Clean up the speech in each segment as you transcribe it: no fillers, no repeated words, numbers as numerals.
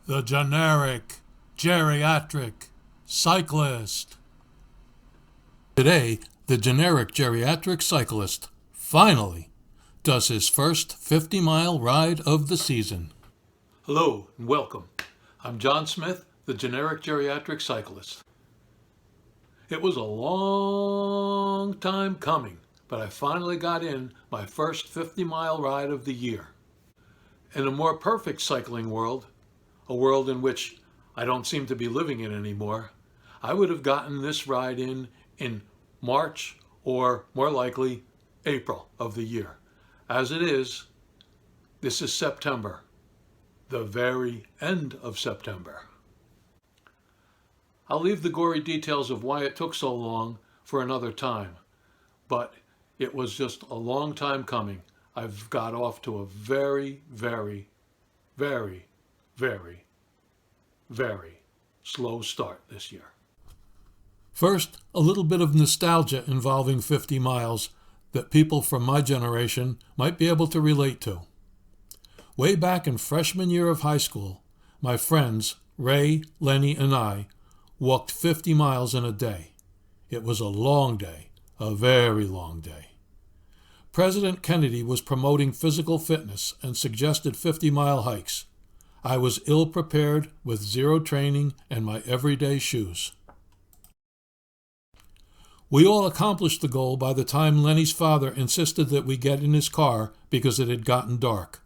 the Generic Geriatric Cyclist. Today, the Generic Geriatric Cyclist finally does his first 50-mile ride of the season. Hello and welcome. I'm John Smith, the Generic Geriatric Cyclist. It was a long time coming, but I finally got in my first 50-mile ride of the year. In a more perfect cycling world, a world in which I don't seem to be living in anymore, I would have gotten this ride in March or more likely April of the year. As it is, this is September, the very end of September. I'll leave the gory details of why it took so long for another time, but it was just a long time coming. I've got off to a very, very, very, very, very slow start this year. First, a little bit of nostalgia involving 50 miles that people from my generation might be able to relate to. Way back in freshman year of high school, my friends, Ray, Lenny, and I walked 50 miles in a day. It was a long day, a very long day. President Kennedy was promoting physical fitness and suggested 50-mile hikes. I was ill-prepared with zero training and my everyday shoes. We all accomplished the goal by the time Lenny's father insisted that we get in his car because it had gotten dark.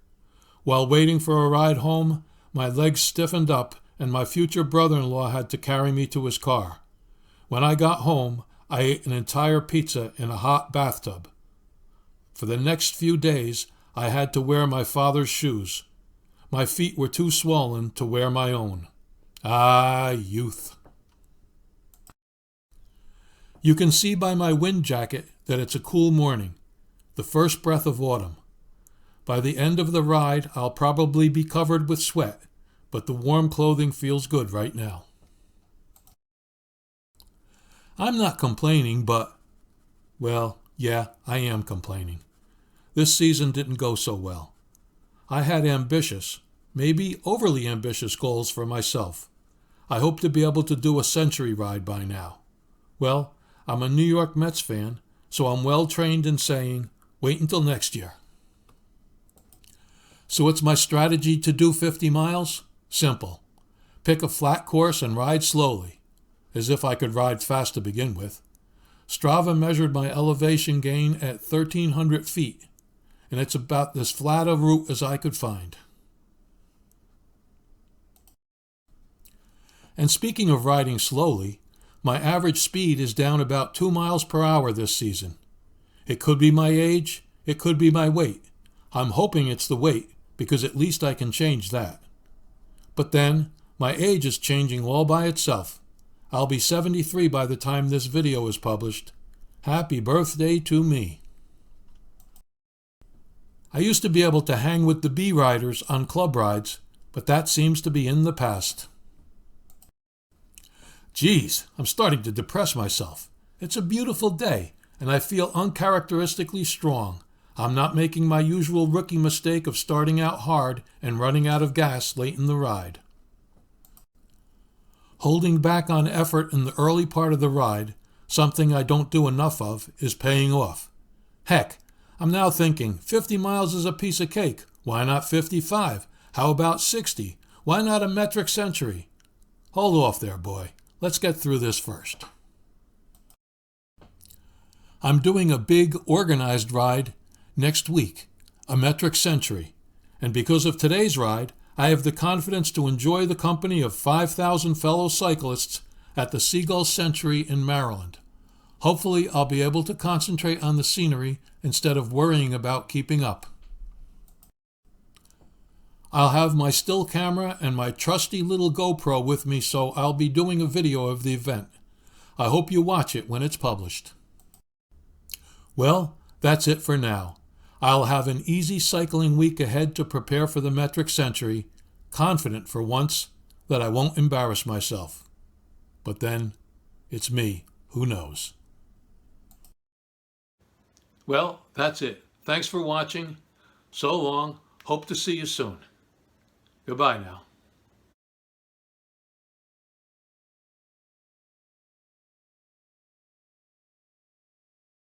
While waiting for a ride home, my legs stiffened up and my future brother-in-law had to carry me to his car. When I got home, I ate an entire pizza in a hot bathtub. For the next few days, I had to wear my father's shoes. My feet were too swollen to wear my own. Ah, youth. You can see by my wind jacket that it's a cool morning, the first breath of autumn. By the end of the ride, I'll probably be covered with sweat, but the warm clothing feels good right now. I'm not complaining, but, well, yeah, I am complaining. This season didn't go so well. I had ambitious, maybe overly ambitious goals for myself. I hope to be able to do a century ride by now. Well, I'm a New York Mets fan, so I'm well trained in saying, wait until next year. So what's my strategy to do 50 miles? Simple. Pick a flat course and ride slowly, as if I could ride fast to begin with. Strava measured my elevation gain at 1,300 feet, and it's about as flat a route as I could find. And speaking of riding slowly, my average speed is down about 2 miles per hour this season. It could be my age, it could be my weight. I'm hoping it's the weight, because at least I can change that. But then, my age is changing all by itself. I'll be 73 by the time this video is published. Happy birthday to me. I used to be able to hang with the B riders on club rides, but that seems to be in the past. Geez, I'm starting to depress myself. It's a beautiful day, and I feel uncharacteristically strong. I'm not making my usual rookie mistake of starting out hard and running out of gas late in the ride. Holding back on effort in the early part of the ride, something I don't do enough of, is paying off. Heck, I'm now thinking 50 miles is a piece of cake. Why not 55? How about 60? Why not a metric century? Hold off there, boy. Let's get through this first. I'm doing a big, organized ride next week, a metric century, and because of today's ride, I have the confidence to enjoy the company of 5,000 fellow cyclists at the Seagull Century in Maryland. Hopefully, I'll be able to concentrate on the scenery instead of worrying about keeping up. I'll have my still camera and my trusty little GoPro with me, so I'll be doing a video of the event. I hope you watch it when it's published. Well, that's it for now. I'll have an easy cycling week ahead to prepare for the metric century, confident for once that I won't embarrass myself. But then, it's me. Who knows? Well, that's it. Thanks for watching. So long. Hope to see you soon. Goodbye now.